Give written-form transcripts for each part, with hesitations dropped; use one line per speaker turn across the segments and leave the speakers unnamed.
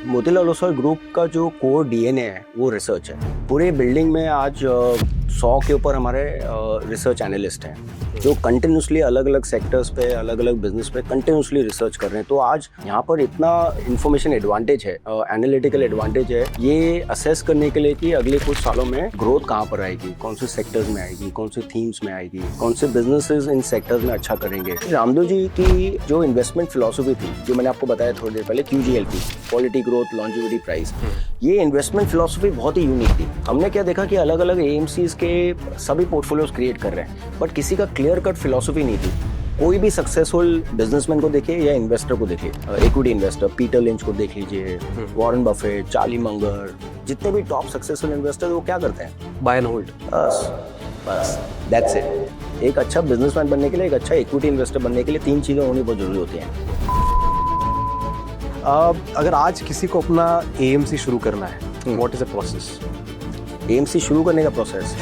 Motilal Oswal group का जो core DNA है वो रिसर्च है। पूरे बिल्डिंग में आज 100 के ऊपर हमारे रिसर्च एनालिस्ट हैं जो कंटिन्यूसली अलग अलग सेक्टर्स पे, अलग अलग बिजनेस पे कंटिन्यूसली रिसर्च कर रहे हैं। तो आज यहाँ पर इतना इन्फॉर्मेशन एडवांटेज है, एनालिटिकल एडवांटेज है ये असेस करने के लिए कि अगले कुछ सालों में ग्रोथ कहाँ पर आएगी, कौन से सेक्टर्स में आएगी, कौन से थीम्स में आएगी, कौन से बिजनेसेस इन सेक्टर्स में अच्छा करेंगे। रामदेव जी की जो इन्वेस्टमेंट फिलॉसफी थी, जो मैंने आपको बताया थोड़ी देर पहले, QGLP, quality growth longevity price, ये इन्वेस्टमेंट फिलॉसफी बहुत ही यूनिक थी। हमने क्या देखा कि अलग अलग AMCs के सभी पोर्टफोलियोज क्रिएट कर रहे हैं, बट किसी का क्लियर कट फिलॉसफी नहीं थी। कोई भी सक्सेसफुल बिजनेसमैन को देखिए या इन्वेस्टर को देखिए, इक्विटी इन्वेस्टर पीटर लिंच को देख लीजिए, वॉरेन बफेट, चार्ली मंगर, जितने भी टॉप सक्सेसफुल इन्वेस्टर वो क्या करते हैं? Buy and hold. बस दैट्स इट। एक अच्छा बिजनेसमैन बनने के लिए, एक अच्छा इक्विटी इन्वेस्टर बनने के लिए 3 चीजें होनी बहुत जरूरी होती हैं।
अगर आज किसी को अपना AMC शुरू करना है, what is the process?
AMC शुरू करने का process,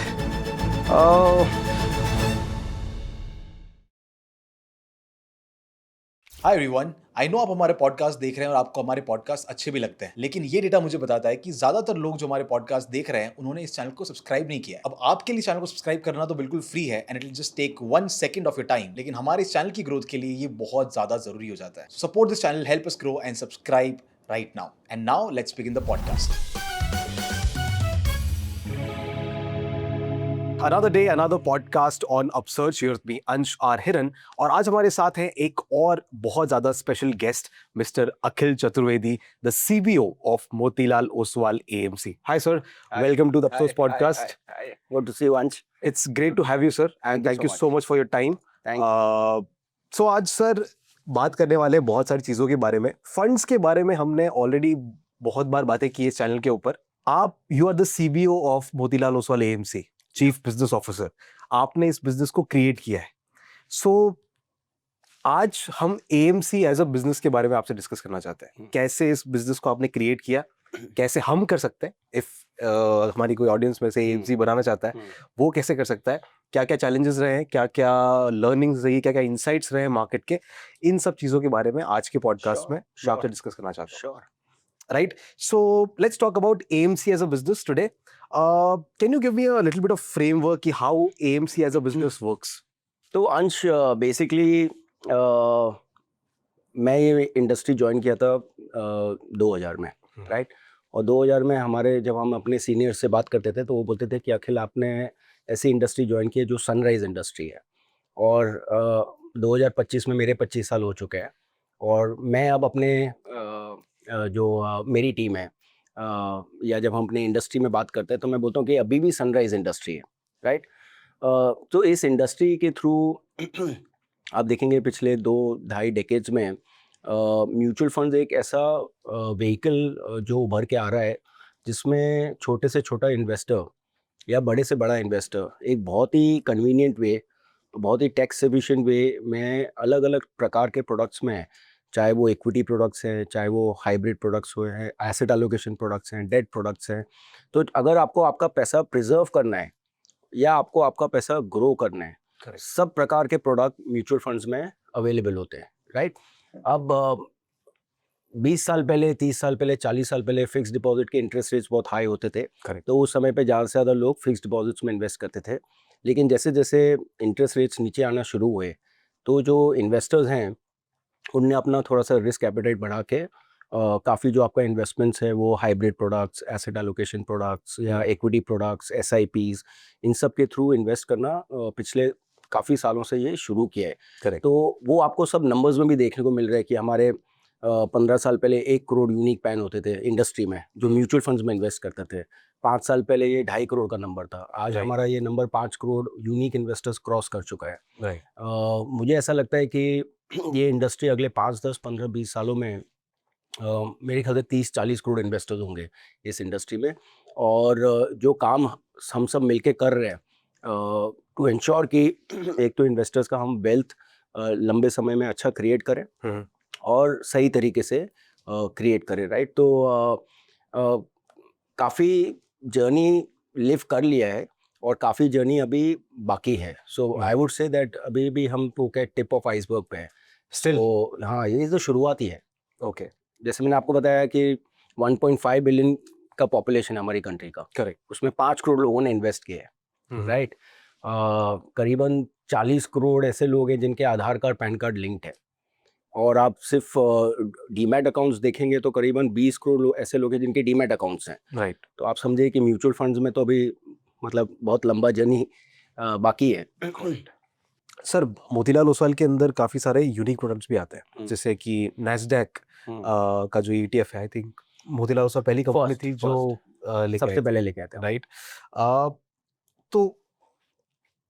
hi everyone, I know आप हमारे पॉडकास्ट देख रहे हैं और आपको हमारे पॉडकास्ट अच्छे भी लगते हैं, लेकिन ये डेटा मुझे बताता है कि ज्यादातर लोग जो हमारे पॉडकास्ट देख रहे हैं उन्होंने इस चैनल को सब्सक्राइब नहीं किया है। अब आपके लिए चैनल को सब्सक्राइब करना तो बिल्कुल फ्री है and it will just take 1 second of your time, लेकिन हमारे इस चैनल की ग्रोथ के लिए ये बहुत ज्यादा जरूरी हो जाता है। Support this channel, help us grow and subscribe right now. And now let's begin the podcast.
Another day, another podcast on Upsurge here with me, Ansh R. Hiran. और आज हमारे साथ हैं एक और बहुत ज्यादा special guest, mister Akhil Chaturvedi, the CBO of Motilal Oswal AMC. Hi sir, welcome to the Upsurge podcast.
Hi. Good to see you, Ansh.
It's great to have you sir, and thank you so much for your time.
Thank you.
So आज sir बात करने वाले हैं बहुत सारी चीजों के बारे में। फंड्स के बारे में हमने ऑलरेडी बहुत बार बातें की इस चैनल के ऊपर। आप you are the CBO of Motilal Oswal AMC, chief business officer. आपने इस बिजनेस को क्रिएट किया है। सो आज हम AMC एज अ बिजनेस के बारे में आपसे डिस्कस करना चाहते हैं। कैसे इस बिजनेस को आपने क्रिएट किया, कैसे हम कर सकते हैं, इफ हमारी कोई ऑडियंस में से AMC बनाना चाहता है वो कैसे कर सकता है, क्या क्या चैलेंजेस रहे हैं, क्या क्या लर्निंग्स रही, क्या क्या इंसाइट्स रहे मार्केट के, इन सब चीजों के बारे में आज के पॉडकास्ट में मैं आपसे डिस्कस करना चाहता हूँ।
Sure.
Right, so let's talk about AMC as a business today. Can you give me a little bit of framework कि how AMC as a business works?
तो अंश बेसिकली मैं ये इंडस्ट्री ज्वाइन किया था 2000 में, राइट। और 2000 में हमारे जब हम अपने सीनियर से बात करते थे तो वो बोलते थे कि अखिल आपने ऐसी इंडस्ट्री ज्वाइन की है जो सनराइज इंडस्ट्री है। और 2025 में मेरे 25 साल हो चुके हैं और मैं अब अपने मेरी टीम है या जब हम अपने इंडस्ट्री में बात करते हैं तो मैं बोलता हूँ कि अभी भी सनराइज इंडस्ट्री है, राइट। तो इस इंडस्ट्री के थ्रू आप देखेंगे पिछले 2-2.5 डेकेड्स में म्यूचुअल फंड्स एक ऐसा व्हीकल जो उभर के आ रहा है जिसमें छोटे से छोटा इन्वेस्टर या बड़े से बड़ा इन्वेस्टर एक बहुत ही कन्वीनियंट वे, बहुत ही टैक्स एफिशिएंट वे में अलग अलग प्रकार के प्रोडक्ट्स में, चाहे वो इक्विटी प्रोडक्ट्स हैं, चाहे वो हाइब्रिड प्रोडक्ट्स हुए हैं, एसेट एलोकेशन प्रोडक्ट्स हैं, डेट प्रोडक्ट्स हैं। तो अगर आपको आपका पैसा प्रिजर्व करना है या आपको आपका पैसा ग्रो करना है, सब प्रकार के प्रोडक्ट म्यूचुअल फंड्स में अवेलेबल होते हैं, राइट। अब 20 साल पहले, 30 साल पहले, 40 साल पहले फिक्स डिपॉजिट के इंटरेस्ट रेट्स बहुत हाई होते थे, तो उस समय पे ज़्यादा से ज़्यादा लोग फिक्स डिपॉजिट्स में इन्वेस्ट करते थे। लेकिन जैसे जैसे इंटरेस्ट रेट्स नीचे आना शुरू हुए तो जो इन्वेस्टर्स हैं उनने अपना थोड़ा सा रिस्क एपेटाइट बढ़ा के काफ़ी जो आपका इन्वेस्टमेंट्स है वो hybrid products, asset allocation products या इक्विटी प्रोडक्ट्स, SIPs, इन सब के थ्रू इन्वेस्ट करना पिछले काफ़ी सालों से ये शुरू किया है।
Correct.
तो वो आपको सब नंबर्स में भी देखने को मिल रहा है कि हमारे 15 साल पहले 1 करोड़ यूनिक पैन होते थे इंडस्ट्री में जो म्यूचुअल फंड्स में इन्वेस्ट करते थे। 5 साल पहले ये 2.5 करोड़ का नंबर था। आज हमारा ये number 5 crore unique investors cross कर चुका है। मुझे ऐसा लगता है कि ये इंडस्ट्री अगले 5, 10, 15, 20 सालों में मेरे ख्याल से 30-40 करोड़ इन्वेस्टर्स होंगे इस इंडस्ट्री में। और जो काम हम सब मिलके कर रहे हैं टू इंश्योर कि एक तो इन्वेस्टर्स का हम वेल्थ लंबे समय में अच्छा क्रिएट करें और सही तरीके से क्रिएट करें, राइट। तो काफ़ी जर्नी लिव कर लिया है और काफ़ी जर्नी अभी बाकी है। सो आई वुड से दैट अभी भी हम तो क्या टिप ऑफ आइसबर्ग पे हैं स्टिल। तो हाँ, ये तो शुरुआत ही है।
ओके,
जैसे मैंने आपको बताया कि 1.5 बिलियन का पॉपुलेशन है हमारी कंट्री का,
करेक्ट।
उसमें 5 करोड़ लोगों ने इन्वेस्ट किया है, राइट। करीबन 40 करोड़ ऐसे लोग हैं जिनके आधार कार्ड पैन कार्ड लिंक्ड है, और आप सिर्फ डीमैट अकाउंट्स देखेंगे तो करीबन 20 करोड़ ऐसे लोग हैं जिनके डीमैट अकाउंट्स हैं।
राइट।
तो आप समझिए कि म्यूचुअल फंड्स में तो अभी मतलब बहुत लंबा जर्नी बाकी है।
सर, मोतीलाल ओसवाल के अंदर काफी सारे यूनिक प्रोडक्ट्स भी आते हैं, जैसे कि नैस्डैक का जो ETF है, आई थिंक मोतीलाल ओसवाल पहली कंपनी थी जो लेके
सबसे पहले लेके आते हैं,
राइट। तो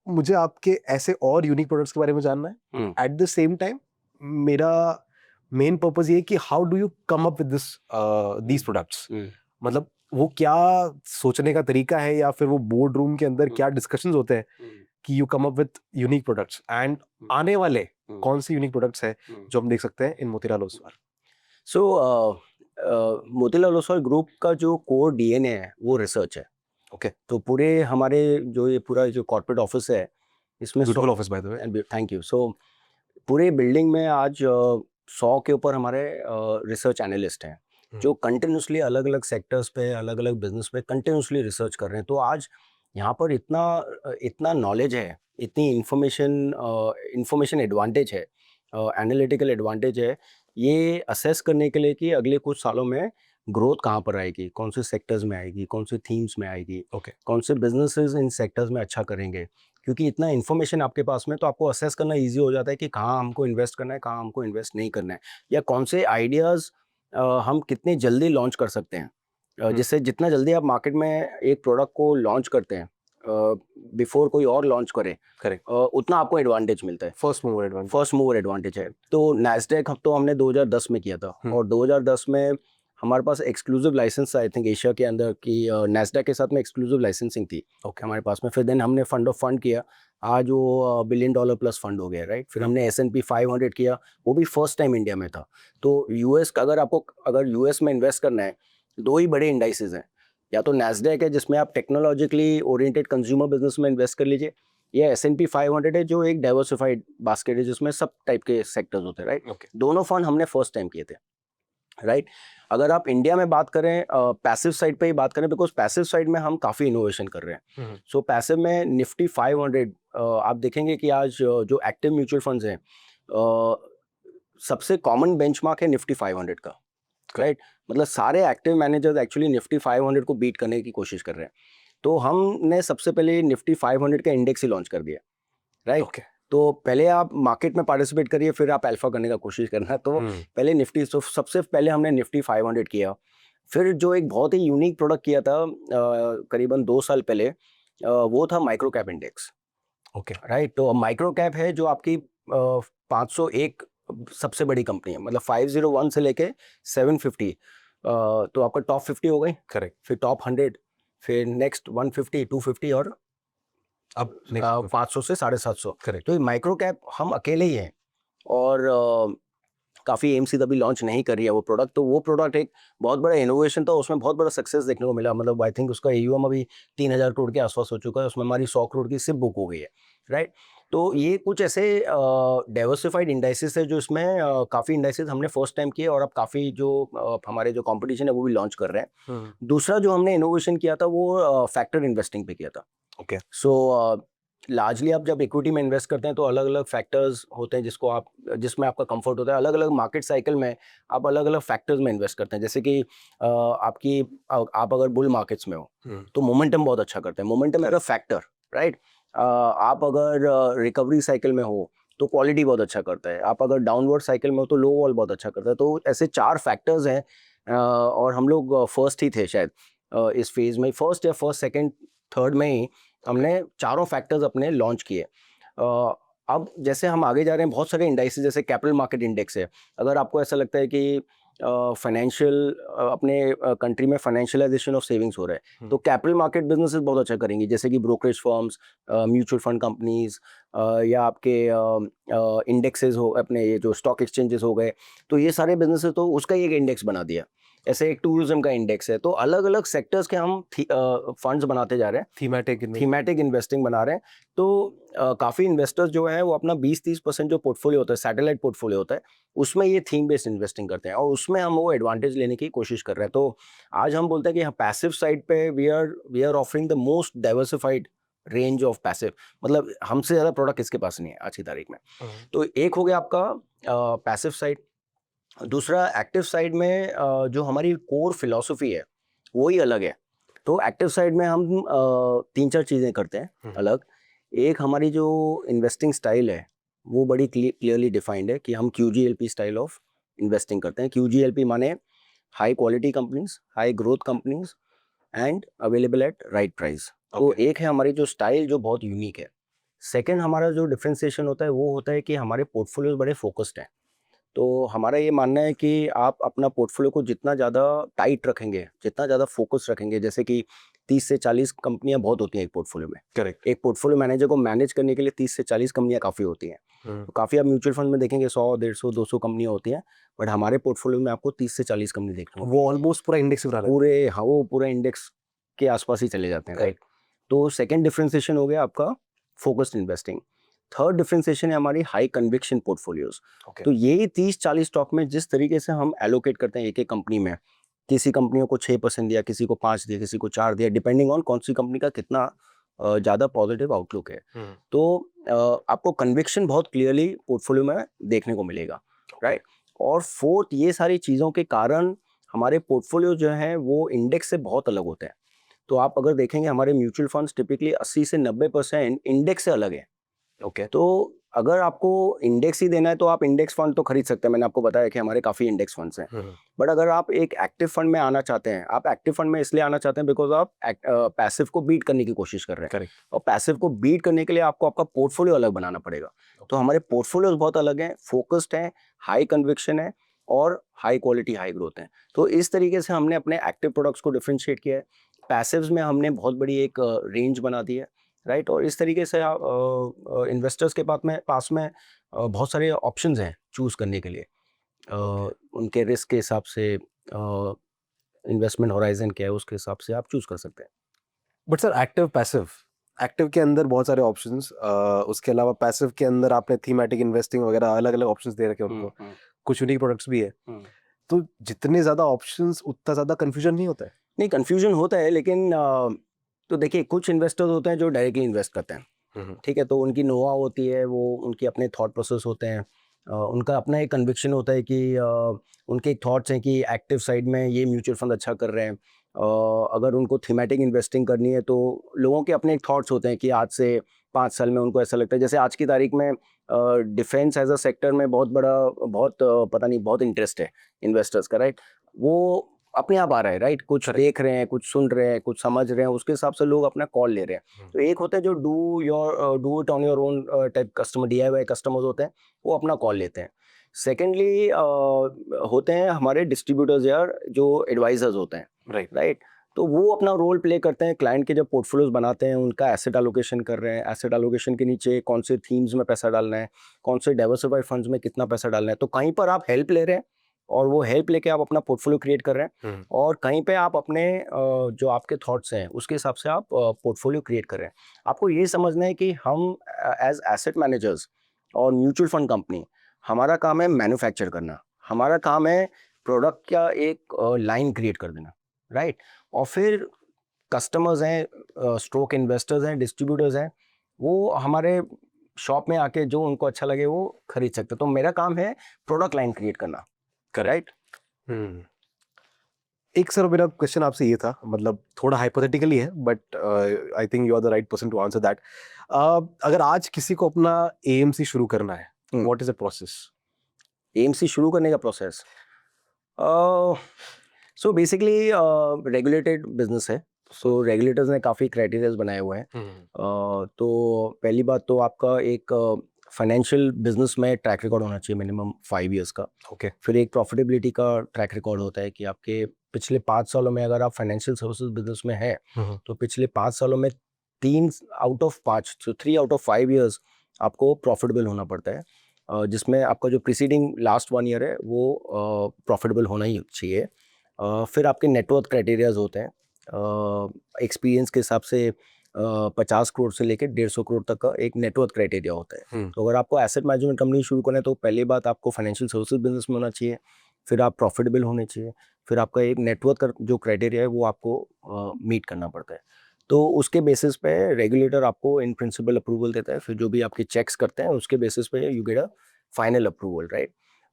मुझे आपके ऐसे और यूनिक प्रोडक्ट्स के बारे में जानना है। एट द सेम टाइम मेरा मेन पर्पस ये है कि how do you come up with these products, मतलब वो क्या सोचने का तरीका है, या फिर वो बोर्ड रूम के अंदर क्या डिस्कशंस होते हैं कि you come up with unique products, and आने वाले कौन से यूनिक प्रोडक्ट्स हैं जो हम देख सकते हैं इन मोतीलाल ओसवाल?
सो मोतीलाल ओसवाल ग्रुप का जो कोर DNA है वो रिसर्च है।
ओके।
तो पूरे हमारे जो ये पूरा जो कॉर्पोरेट ऑफिस है इसमें
beautiful office by the way.
Thank you. So पूरे बिल्डिंग में आज 100 के ऊपर हमारे रिसर्च एनालिस्ट हैं जो कंटिन्यूसली अलग अलग सेक्टर्स पे, अलग अलग बिजनेस पे कंटिन्यूसली रिसर्च कर रहे हैं। तो आज यहाँ पर इतना नॉलेज है, इतनी इंफॉर्मेशन एडवांटेज है, एनालिटिकल एडवांटेज है, ये असेस करने के लिए कि अगले कुछ सालों में ग्रोथ कहाँ पर आएगी, कौन से सेक्टर्स में आएगी, कौन से थीम्स में आएगी,
ओके।
कौन से बिजनेसेस इन सेक्टर्स में अच्छा करेंगे। क्योंकि इतना इन्फॉर्मेशन आपके पास में, तो आपको असेस करना इजी हो जाता है कि कहाँ हमको इन्वेस्ट करना है, कहाँ हमको इन्वेस्ट नहीं करना है, या कौन से आइडियाज़ हम कितने जल्दी लॉन्च कर सकते हैं। जिससे जितना जल्दी आप मार्केट में एक प्रोडक्ट को लॉन्च करते हैं बिफोर कोई और लॉन्च करे,
करेक्ट।
उतना आपको एडवांटेज मिलता है।
फर्स्ट मूवर एडवांटेज
है। तो नैस्डैक तो हमने 2010 में किया था, और 2010 में हमारे पास exclusive licence, I think Asia के अंदर की नैस्डैक के साथ में एक्सक्लूसिव लाइसेंसिंग थी हमारे पास में। फिर देन हमने फंड किया, आज वो $1 बिलियन प्लस फंड हो गया, राइट। फिर हमने S&P 500 किया, वो भी फर्स्ट टाइम इंडिया में था। तो यूएस का अगर यूएस में इन्वेस्ट करना है, दो ही बड़े इंडाइसेस हैं, या तो नैस्डैक है जिसमें आप टेक्नोलॉजिकली ओरिएंटेड कंज्यूमर बिजनेस में इन्वेस्ट कर लीजिए, या S&P 500 है जो एक डाइवर्सिफाइड बास्केट है जिसमें सब टाइप के सेक्टर्स होते हैं, राइट।
ओके।
दोनों फंड हमने फर्स्ट टाइम किए थे, राइट। अगर आप इंडिया में बात करें, पैसिव साइड पे ही बात करें, बिकॉज पैसिव साइड में हम काफ़ी इनोवेशन कर रहे हैं। सो पैसिव में निफ्टी 500 आप देखेंगे कि आज जो एक्टिव म्यूचुअल फंड्स हैं, सबसे कॉमन बेंचमार्क है निफ्टी 500 का, राइट। मतलब सारे एक्टिव मैनेजर्स एक्चुअली निफ्टी 500 को बीट करने की कोशिश कर रहे हैं। तो हमने सबसे पहले निफ्टी 500 का इंडेक्स ही लॉन्च कर दिया, राइट।
ओके।
तो पहले आप मार्केट में पार्टिसिपेट करिए, फिर आप अल्फा करने का कोशिश करना। तो पहले निफ्टी, तो सबसे पहले हमने निफ्टी 500 किया। फिर जो एक बहुत ही यूनिक प्रोडक्ट किया था करीबन 2 साल पहले, वो था micro cap index,
okay.
Right. तो माइक्रो कैप है जो आपकी 501 सबसे बड़ी कंपनी है, मतलब 501 से लेके 750, तो आपका टॉप 50 हो गई,
करेक्ट।
फिर टॉप 100, फिर नेक्स्ट 150, 250, और
अब
500 से 750।
करेक्ट।
तो ये माइक्रो कैप हम अकेले ही हैं, और काफ़ी AMC तभी लॉन्च नहीं कर रही है वो प्रोडक्ट। तो वो प्रोडक्ट एक बहुत बड़ा इनोवेशन था, उसमें बहुत बड़ा सक्सेस देखने को मिला। मतलब आई थिंक उसका AUM अभी 3000 करोड़ के आसपास हो चुका है, उसमें हमारी 100 करोड़ की सिप बुक हो गई है, राइट। तो ये कुछ ऐसे डाइवर्सिफाइड इंडाइसेस है जो इसमें काफ़ी इंडाइसेस हमने फर्स्ट टाइम किए, और अब काफ़ी जो हमारे जो कंपटीशन है वो भी लॉन्च कर रहे हैं। दूसरा जो हमने इनोवेशन किया था वो फैक्टर इन्वेस्टिंग पे किया था।
ओके।
सो लार्जली आप जब इक्विटी में इन्वेस्ट करते हैं तो अलग अलग फैक्टर्स होते हैं जिसमें आपका कंफर्ट होता है। अलग अलग मार्केट साइकिल में आप अलग अलग फैक्टर्स में इन्वेस्ट करते हैं। जैसे कि आप अगर बुल मार्केट्स में हो तो मोमेंटम बहुत अच्छा करते हैं, momentum as a factor, right. आप अगर रिकवरी साइकिल में हो तो क्वालिटी बहुत अच्छा करता है, आप अगर डाउनवर्ड साइकिल में हो तो लो वॉल बहुत अच्छा करता है। तो ऐसे 4 फैक्टर्स हैं, और हम लोग फर्स्ट ही थे शायद इस फेज में, फर्स्ट या सेकंड थर्ड में ही हमने चारों फैक्टर्स अपने लॉन्च किए। अब जैसे हम आगे जा रहे हैं, बहुत सारे इंडाइसेस जैसे कैपिटल मार्केट इंडेक्स है। अगर आपको ऐसा लगता है कि फाइनेंशियल अपने कंट्री में फाइनेंशियलाइजेशन ऑफ सेविंग्स हो रहा है, तो कैपिटल मार्केट बिजनेसेस बहुत अच्छा करेंगी, जैसे कि brokerage firms, mutual fund companies, या आपके इंडेक्सेस हो, अपने ये जो स्टॉक एक्सचेंजेस हो गए, तो ये सारे बिजनेसेस, तो उसका एक इंडेक्स बना दिया ऐसे एक टूरिज्म का इंडेक्स है। तो अलग अलग सेक्टर्स के हम फंड्स बनाते जा रहे हैं, थीमेटिक इन्वेस्टिंग बना रहे हैं। तो काफ़ी इन्वेस्टर्स जो हैं वो अपना 20-30% जो पोर्टफोलियो होता है, सैटेलाइट पोर्टफोलियो होता है, उसमें ये थीम बेस्ड इन्वेस्टिंग करते हैं और उसमें हम वो एडवांटेज लेने की कोशिश कर रहे हैं। तो आज हम बोलते हैं कि पैसिव साइड पे we are offering the most diversified range of passive, मतलब हमसे ज़्यादा प्रोडक्ट किसके पास नहीं है आज की तारीख में। तो एक हो गया आपका पैसिव साइड। दूसरा एक्टिव साइड में जो हमारी कोर फिलॉसफी है वही अलग है। तो एक्टिव साइड में हम 3-4 चीज़ें करते हैं अलग। एक हमारी जो इन्वेस्टिंग स्टाइल है वो बड़ी क्लियरली डिफाइंड है कि हम QGLP स्टाइल ऑफ इन्वेस्टिंग करते हैं। QGLP माने high quality companies, high growth companies and available at right price. तो एक है हमारी जो स्टाइल जो बहुत यूनिक है। सेकंड हमारा जो डिफरेंशिएशन होता है वो होता है कि हमारे पोर्टफोलियोज बड़े फोकस्ड हैं। तो हमारा ये मानना है कि आप अपना पोर्टफोलियो को जितना ज़्यादा टाइट रखेंगे, जितना ज़्यादा फोकस रखेंगे, जैसे कि 30 से 40 कंपनियां बहुत होती हैं एक पोर्टफोलियो में।
करेक्ट।
एक पोर्टफोलियो मैनेजर को मैनेज करने के लिए 30 से 40 कंपनियां काफ़ी होती हैं। तो काफ़ी आप म्यूचुअल फंड में देखेंगे 100, 150, 200 कंपनियां होती हैं, बट हमारे पोर्टफोलियो में आपको 30 से 40 कंपनी देखने को
वो ऑलमोस्ट पूरा इंडेक्स बना
पूरे, हाँ, वो पूरे इंडेक्स के आसपास ही चले जाते हैं, राइट। तो सेकंड डिफरेंशिएशन हो गया आपका फोकस्ड इन्वेस्टिंग। थर्ड डिफरेंशिएशन है हमारी हाई कन्विक्शन पोर्टफोलियोज। तो यही 30-40 स्टॉक में जिस तरीके से हम एलोकेट करते हैं एक एक कंपनी में, किसी कंपनियों को 6% दिया, किसी को 5 दिया, किसी को 4 दिया, डिपेंडिंग ऑन कौन सी कंपनी का कितना ज़्यादा पॉजिटिव आउटलुक है। तो आपको कन्विक्शन बहुत क्लियरली पोर्टफोलियो में देखने को मिलेगा, राइट। और फोर्थ, ये सारी चीज़ों के कारण हमारे पोर्टफोलियो जो हैं वो इंडेक्स से बहुत अलग होते हैं। तो आप अगर देखेंगे हमारे म्यूचुअल फंड्स टिपिकली 80 से 90% इंडेक्स से अलग है। तो अगर आपको इंडेक्स ही देना है तो आप इंडेक्स फंड तो खरीद सकते हैं, मैंने आपको बताया कि हमारे काफ़ी इंडेक्स फंड्स हैं। बट अगर आप एक एक्टिव फंड में आना चाहते हैं, आप एक्टिव फंड में इसलिए आना चाहते हैं बिकॉज आप पैसिव को बीट करने की कोशिश कर रहे हैं।
करेक्ट।
और पैसिव को बीट करने के लिए आपको आपका पोर्टफोलियो अलग बनाना पड़ेगा। तो हमारे पोर्टफोलियोज बहुत अलग हैं, फोकस्ड हैं, हाई कन्विक्शन है और हाई क्वालिटी हाई ग्रोथ है। तो इस तरीके से हमने अपने एक्टिव प्रोडक्ट्स को डिफ्रेंशिएट किया है। पैसिव्स में हमने बहुत बड़ी एक रेंज बना दी है, राइट। और इस तरीके से इन्वेस्टर्स के पास में बहुत सारे ऑप्शंस हैं चूज़ करने के लिए। उनके रिस्क के हिसाब से, इन्वेस्टमेंट होराइजन क्या है उसके हिसाब से आप चूज़ कर सकते हैं।
But sir, active passive, active के अंदर बहुत सारे ऑप्शंस, उसके अलावा पैसिव के अंदर आपने थीमेटिक इन्वेस्टिंग वगैरह अलग अलग ऑप्शंस दे रखे हैं उनको, कुछ यूनिक प्रोडक्ट्स भी है। तो जितने ज़्यादा ऑप्शंस उतना ज़्यादा कन्फ्यूजन नहीं होता है?
नहीं, कन्फ्यूजन होता है, लेकिन तो देखिए कुछ इन्वेस्टर्स होते हैं जो डायरेक्टली इन्वेस्ट करते हैं, ठीक है। तो उनकी नोआ होती है, वो उनके अपने थॉट प्रोसेस होते हैं, उनका अपना एक कन्विक्शन होता है कि उनके एक थॉट्स हैं कि एक्टिव साइड में ये म्यूचुअल फंड अच्छा कर रहे हैं। अगर उनको थीमेटिक इन्वेस्टिंग करनी है तो लोगों के अपने एक थॉट्स होते हैं कि आज से 5 साल में उनको ऐसा लगता है, जैसे आज की तारीख में डिफेंस एज अ सेक्टर में पता नहीं बहुत इंटरेस्ट है इन्वेस्टर्स का, राइट। वो अपने आप आ रहा है, राइट। कुछ देख रहे हैं, कुछ सुन रहे हैं, कुछ समझ रहे हैं, उसके हिसाब से लोग अपना कॉल ले रहे हैं। तो एक होते हैं जो do it on your own type customer, DIY customers होते हैं, वो अपना कॉल लेते हैं। सेकेंडली होते हैं हमारे डिस्ट्रीब्यूटर्स या जो एडवाइजर्स होते हैं, राइट। तो वो अपना रोल प्ले करते हैं, क्लाइंट के जब पोर्टफोलियोज बनाते हैं उनका एसेट एलोकेशन कर रहे हैं, एसेट एलोकेशन के नीचे कौन से थीम्स में पैसा डालना है, कौन से डाइवर्सिफाइड फंड्स में कितना पैसा डालना है। तो कहीं पर आप हेल्प ले रहे हैं और वो हेल्प लेके आप अपना पोर्टफोलियो क्रिएट कर रहे हैं, और कहीं पे आप अपने जो आपके थॉट्स हैं उसके हिसाब से आप पोर्टफोलियो क्रिएट कर रहे हैं। आपको ये समझना है कि हम एज एसेट मैनेजर्स और म्यूचुअल फंड कंपनी, हमारा काम है मैन्युफैक्चर करना, हमारा काम है प्रोडक्ट का एक लाइन क्रिएट कर देना, राइट। और फिर कस्टमर्स हैं, स्ट्रोक इन्वेस्टर्स हैं, डिस्ट्रीब्यूटर्स हैं, वो हमारे शॉप में आके जो उनको अच्छा लगे वो खरीद सकते हैं। तो मेरा काम है प्रोडक्ट लाइन क्रिएट करना, करेक्ट।
एक सर मेरा क्वेश्चन आपसे ये था, मतलब थोड़ा हाइपोथेटिकली है, but I think you are the right person to answer that. अगर आज किसी को अपना AMC शुरू करना है, what is the process?
AMC शुरू करने का process, so basically regulated business है। सो रेगुलेटर्स ने काफ़ी क्राइटेरियाज बनाए हुए हैं। तो पहली बात तो आपका एक फाइनेंशियल बिजनेस में ट्रैक रिकॉर्ड होना चाहिए मिनिमम 5 इयर्स का।
ओके।
फिर एक प्रॉफिटेबिलिटी का ट्रैक रिकॉर्ड होता है कि आपके पिछले 5 सालों में, अगर आप फाइनेंशियल सर्विसेज बिजनेस में हैं तो पिछले 5 सालों में 3 आउट ऑफ 5, तो 3 आउट ऑफ 5 इयर्स आपको प्रॉफिटेबल होना पड़ता है, जिसमें आपका जो प्रीसीडिंग लास्ट 1 ईयर है वो प्रॉफिटेबल होना ही चाहिए। फिर आपके नेटवर्थ क्राइटेरियाज होते हैं, एक्सपीरियंस के हिसाब से 50 करोड़ से लेकर 150 करोड़ तक का एक नेटवर्थ क्राइटेरिया होता है। तो अगर आपको एसेट मैनेजमेंट कंपनी शुरू करना है तो पहली बात आपको फाइनेंशियल सर्विसेज बिजनेस में होना चाहिए, फिर आप प्रॉफिटेबल होने चाहिए, फिर आपका एक नेटवर्थ का जो क्राइटेरिया है वो आपको मीट करना पड़ता है। तो उसके बेसिस पे रेगुलेटर आपको इन प्रिंसिपल अप्रूवल देता है, फिर जो भी आपके चेक्स करते हैं उसके बेसिस पे you get a final approval, right.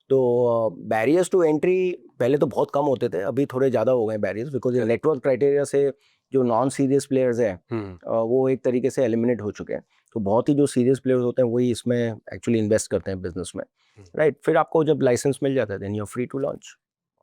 तो बैरियर्स टू एंट्री पहले तो बहुत कम होते थे, अभी थोड़े ज़्यादा हो गए बैरियर्स, बिकॉज ये नेटवर्क क्राइटेरिया से जो नॉन सीरियस प्लेयर्स हैं वो एक तरीके से एलिमिनेट हो चुके हैं। तो बहुत ही जो सीरियस प्लेयर्स होते हैं वही इसमें एक्चुअली इन्वेस्ट करते हैं बिजनेस में, राइट। फिर आपको जब लाइसेंस मिल जाता है then you are free to launch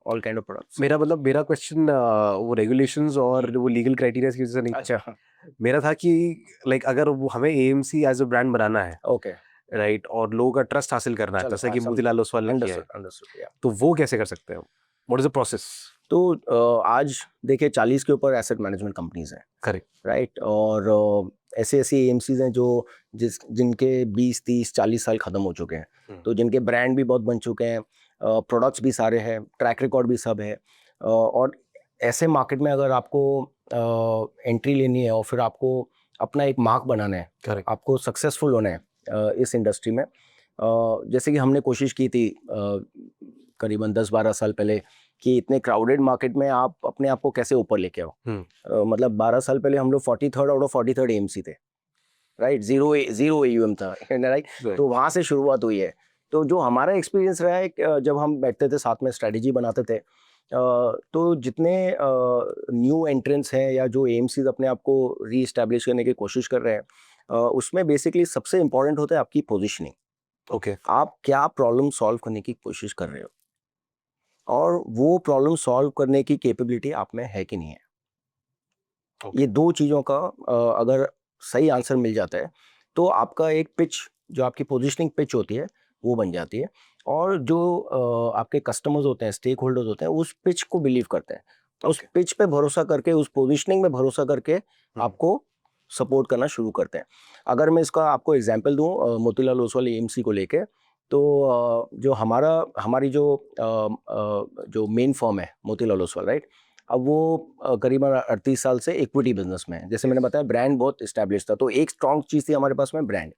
all kind of products.
मेरा क्वेश्चन वो रेगुलेशंस और वो लीगल क्राइटेरिया की वजह से नहीं था।
अच्छा,
मेरा था कि लाइक अगर वो हमें एएमसी एज अ ब्रांड बनाना है,
ओके,
राइट, और लोगों का ट्रस्ट हासिल करना है
चलो,
जैसा
हाँ,
कि
समझ-
मोतीलाल ओसवाल ने किया है,
अंडरस्टूड अंडरस्टूड, या।
तो वो कैसे कर सकते हैं? What is the process?
तो आज देखिए 40 के ऊपर एसेट मैनेजमेंट कंपनीज हैं,
करेक्ट।
राइट। और ऐसे ऐसे एएमसीज हैं जो जिनके 20 30 40 साल खत्म हो चुके हैं, तो जिनके ब्रांड भी बहुत बन चुके हैं, प्रोडक्ट्स भी सारे हैं, ट्रैक रिकॉर्ड भी सब है, और ऐसे मार्केट में अगर आपको एंट्री लेनी है और फिर आपको अपना एक मार्क बनाना है,
करेक्ट।
आपको सक्सेसफुल होना है इस इंडस्ट्री में, जैसे कि हमने कोशिश की थी करीबन 10-12 साल पहले कि इतने क्राउडेड मार्केट में आप अपने आप को कैसे ऊपर लेके आओ। मतलब 12 साल पहले हम लोग 43rd out of 43rd AMC थे, राइट। जीरो एयूएम था, राइट। तो वहाँ से शुरुआत हुई है। तो जो हमारा एक्सपीरियंस रहा है जब हम बैठते थे साथ में स्ट्रेटेजी बनाते थे, तो जितने न्यू एंट्रेंट्स हैं या जो एएमसीज अपने आप को री एस्टैब्लिश करने की कोशिश कर रहे हैं, उसमें बेसिकली सबसे इंपॉर्टेंट होता है आपकी पोजिशनिंग।
ओके।
आप क्या प्रॉब्लम सॉल्व करने की कोशिश कर रहे हो और वो प्रॉब्लम सॉल्व करने की कैपेबिलिटी आप में है कि नहीं है।
Okay.
ये दो चीज़ों का अगर सही आंसर मिल जाता है तो आपका एक पिच, जो आपकी पोजीशनिंग पिच होती है वो बन जाती है, और जो आपके कस्टमर्स होते हैं, स्टेक होल्डर्स होते हैं, उस पिच को बिलीव करते हैं। उस पिच पे भरोसा करके, उस पोजीशनिंग में भरोसा करके आपको सपोर्ट करना शुरू करते हैं। अगर मैं इसका आपको एग्जांपल दूं मोतीलाल ओसवाल एएमसी को लेके, तो जो हमारी जो मेन फर्म है मोतीलाल ओसवाल, राइट। अब वो करीबन 38 साल से इक्विटी बिजनेस में है। जैसे मैंने बताया ब्रांड बहुत इस्टेब्लिश था, तो एक स्ट्रॉन्ग चीज़ थी हमारे पास में brand,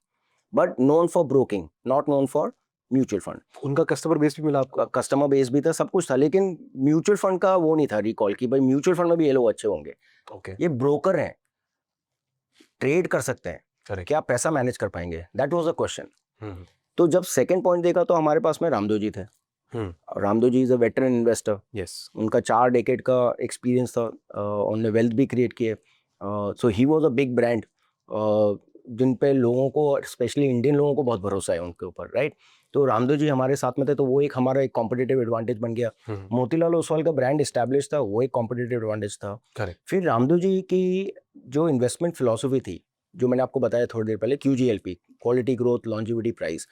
but known for broking, not known for mutual fund.
उनका कस्टमर बेस भी मिला आपको?
कस्टमर बेस भी था, सब कुछ था, लेकिन म्यूचुअल फंड का वो नहीं था रिकॉल कि भाई म्यूचुअल फंड में भी ये लोग अच्छे होंगे।
ओके।
ये ब्रोकर हैं, ट्रेड कर सकते हैं,
करेक्ट।
क्या पैसा मैनेज कर पाएंगे, दैट वाज अ क्वेश्चन। तो जब सेकंड पॉइंट देखा तो हमारे पास में रामदेव जी थे। Ramdev ji is a veteran investor,
yes.
उनका 4 डेकेड का एक्सपीरियंस था, उन्होंने वेल्थ भी क्रिएट किए। So he was a big brand जिन पे लोगों को, स्पेशली इंडियन लोगों को बहुत भरोसा है उनके ऊपर, राइट। तो रामदेव जी हमारे साथ में थे, तो वो एक हमारा एक कॉम्पिटिटिव एडवांटेज बन गया। मोतीलाल ओसवाल का ब्रांड एस्टैब्लिश था, वो एक कॉम्पिटिटिव एडवांटेज था।
करेक्ट।
फिर रामदेव जी की जो इन्वेस्टमेंट फिलॉसफी थी, जो मैंने आपको बताया थोड़ी देर पहले, QGLP, quality growth longevity price,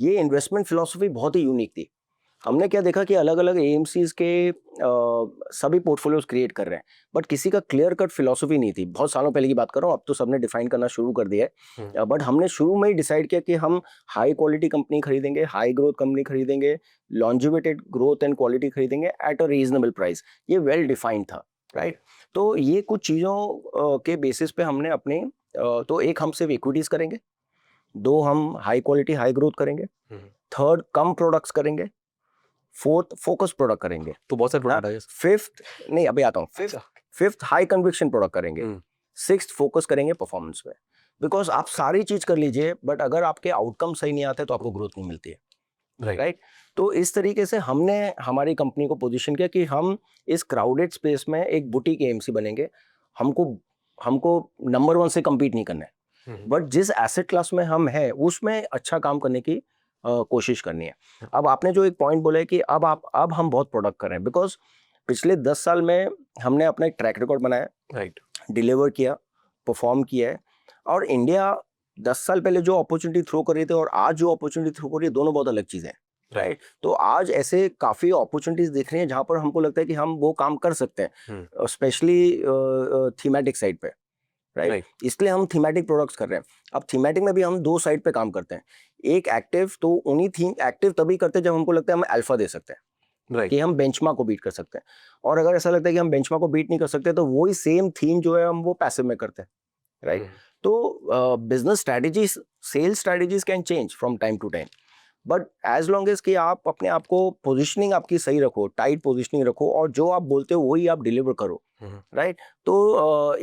ये इन्वेस्टमेंट फिलॉसफी बहुत ही यूनिक थी। हमने क्या देखा कि अलग अलग एएमसीज के सभी पोर्टफोलियोज क्रिएट कर रहे हैं, बट किसी का क्लियर कट फिलॉसफी नहीं थी। बहुत सालों पहले की बात कर रहा हूँ, अब तो सबने डिफाइन करना शुरू कर दिया है, बट हमने शुरू में ही डिसाइड किया कि हम हाई क्वालिटी कंपनी खरीदेंगे, हाई ग्रोथ कंपनी खरीदेंगे, लॉन्जिविटेड ग्रोथ एंड क्वालिटी खरीदेंगे एट अ रीजनेबल प्राइस। ये वेल डिफाइंड था, राइट। तो ये कुछ चीज़ों के बेसिस पे हमने अपने तो एक, हम सिर्फ इक्विटीज करेंगे, 2 हम हाई क्वालिटी हाई ग्रोथ करेंगे, 3rd कम प्रोडक्ट्स करेंगे, 4th फोकस प्रोडक्ट करेंगे,
तो बहुत सारे प्रोडक्ट आए।
5th नहीं अभी आता हूँ, 5th हाई कन्विक्शन प्रोडक्ट करेंगे, 6th फोकस करेंगे परफॉर्मेंस पे। बिकॉज आप सारी चीज कर लीजिए, बट अगर आपके आउटकम सही नहीं आते तो आपको ग्रोथ नहीं मिलती है, राइट। तो इस तरीके से हमने हमारी कंपनी को पोजीशन किया कि हम इस क्राउडेड स्पेस में एक बुटीक एएमसी बनेंगे। हमको नंबर 1 से कम्पीट नहीं करना है, बट जिस एसेट क्लास में हम हैं उसमें अच्छा काम करने की कोशिश करनी है। अब आपने जो एक पॉइंट बोला है कि अब हम बहुत प्रोडक्ट कर रहे हैं, बिकॉज पिछले 10 साल में हमने अपना एक ट्रैक रिकॉर्ड बनाया,
राइट,
डिलीवर किया, परफॉर्म किया है। और इंडिया 10 साल पहले जो अपॉर्चुनिटी थ्रो कर रही थी और आज जो अपॉर्चुनिटी थ्रो कर रही है, दोनों बहुत अलग चीज़ें हैं, राइट। तो आज ऐसे काफ़ी अपॉर्चुनिटीज दिख रही हैं जहाँ पर हमको लगता है कि हम वो काम कर सकते हैं, स्पेशली थीमेटिक साइड पे, राइट। इसलिए हम थीमेटिक प्रोडक्ट्स कर रहे हैं। अब थीमेटिक में भी हम 2 साइड पे काम करते हैं। एक एक्टिव, तो उन्हीं थीम एक्टिव तभी करते हैं जब हमको लगता है हम अल्फा दे सकते हैं,
राइट
कि हम बेंचमार्क को बीट कर सकते हैं, और अगर ऐसा लगता है कि हम बेंचमार्क को बीट नहीं कर सकते तो वही सेम थीम जो है हम वो पैसिव में करते हैं, राइट। तो business strategies, sales strategies can change from time to time, but as long as कि आप अपने आप को पोजिशनिंग आपकी सही रखो, टाइट पोजिशनिंग रखो, और जो आप बोलते हो वही आप डिलीवर करो, राइट। तो